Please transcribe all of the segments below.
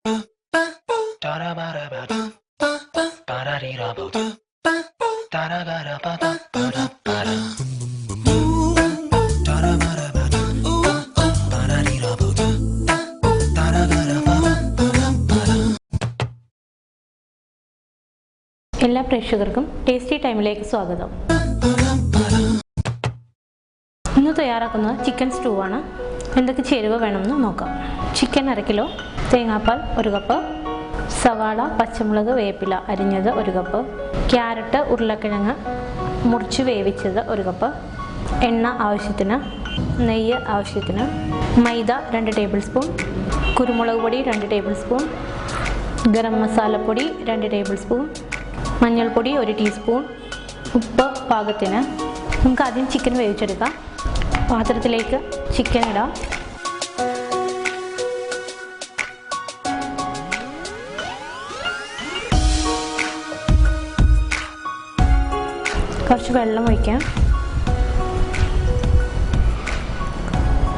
എല്ലാ പ്രേക്ഷകർക്കും ടേസ്റ്റി ടൈമിലേക്ക് സ്വാഗതം. ഇന്ന് തയ്യാറാക്കുന്നത് ചിക്കൻ സ്റ്റൂ ആണ്. എന്തൊക്കെ ചേരുവ വേണമെന്ന് നോക്കാം. ചിക്കൻ 1/2 കിലോ, തേങ്ങാപ്പാൽ 1 കപ്പ്, സവാള, പച്ചമുളക്, വേപ്പില അരിഞ്ഞത് 1 കപ്പ്, ക്യാരറ്റ്, ഉരുളക്കിഴങ്ങ് മുറിച്ച് വേവിച്ചത് 1 കപ്പ്, എണ്ണ ആവശ്യത്തിന്, നെയ്യ് ആവശ്യത്തിന്, മൈദ 2 ടേബിൾ സ്പൂൺ, കുരുമുളക് പൊടി 2 ടേബിൾ സ്പൂൺ, ഗരം മസാലപ്പൊടി 2 ടേബിൾ സ്പൂൺ, മഞ്ഞൾപ്പൊടി 1 ടീസ്പൂൺ, ഉപ്പ് പാകത്തിന്. നമുക്ക് ആദ്യം ചിക്കൻ വേവിച്ചെടുക്കാം. പാത്രത്തിലേക്ക് ചിക്കൻ ഇടാം. കുറച്ച് വെള്ളം ഒഴിക്കാം.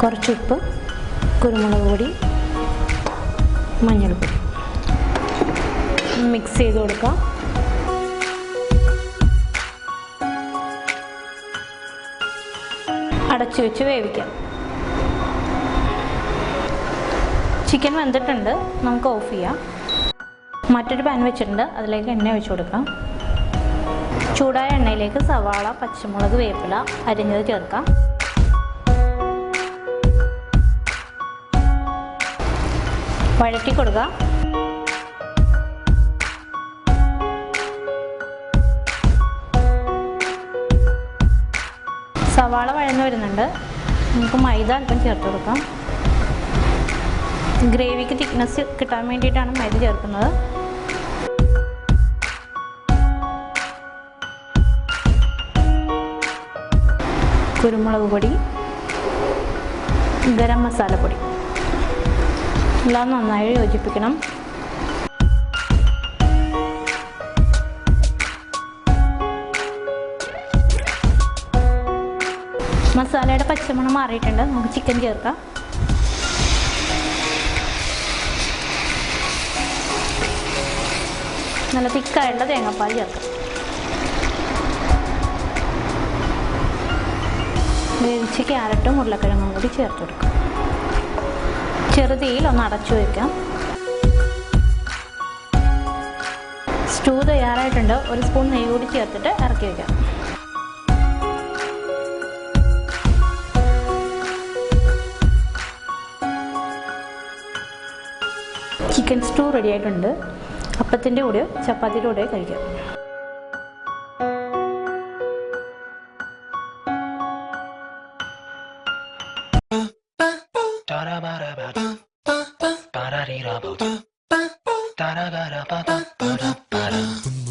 കുറച്ച് ഉപ്പ്, കുരുമുളക് പൊടി, മഞ്ഞൾപ്പൊടി മിക്സ് ചെയ്ത് കൊടുക്കാം. അടച്ചു വെച്ച് വേവിക്കാം. ചിക്കൻ വെന്തിട്ടുണ്ട്, നമുക്ക് ഓഫ് ചെയ്യാം. മറ്റൊരു പാൻ വെച്ചിട്ടുണ്ട്, അതിലേക്ക് എണ്ണ ഒഴിച്ചു കൊടുക്കാം. ചൂടായ എണ്ണയിലേക്ക് സവാള, പച്ചമുളക്, വേപ്പില അരിഞ്ഞത് ചേർക്കാം. വഴറ്റി കൊടുക്കാം. സവാള വഴന്ന് വരുന്നുണ്ട്, നമുക്ക് മൈദ അല്പം ചേർത്ത് കൊടുക്കാം. ഗ്രേവിക്ക് തിക്നെസ് കിട്ടാൻ വേണ്ടിയിട്ടാണ് മൈദ ചേർക്കുന്നത്. കുരുമുളക് പൊടി, ഗരം മസാലപ്പൊടി എല്ലാം നന്നായി യോജിപ്പിക്കണം. മസാലയുടെ പച്ചമണം മാറിയിട്ടുണ്ട്, നമുക്ക് ചിക്കൻ ചേർക്കാം. നല്ല തിക്കായുള്ള തേങ്ങാപ്പാൽ ചേർക്കാം. വേവിച്ച് ക്യാരറ്റും ഉരുളക്കിഴങ്ങും കൂടി ചേർത്ത് കൊടുക്കാം. ചെറുതീയിൽ ഒന്ന് അടച്ചു വയ്ക്കാം. സ്റ്റൂ തയ്യാറായിട്ടുണ്ട്. 1 സ്പൂൺ നെയ്യ് കൂടി ചേർത്തിട്ട് ഇറക്കി വയ്ക്കാം. ചിക്കൻ സ്റ്റൂ റെഡി ആയിട്ടുണ്ട്. അപ്പത്തിൻ്റെ കൂടെയോ ചപ്പാത്തിയുടെ കൂടെയോ കഴിക്കാം. Ta-da-ba-da-ba-da, ba-da-dee-da-ba-da, ta-da-ba-da-ba-da, ba-da-ba-da.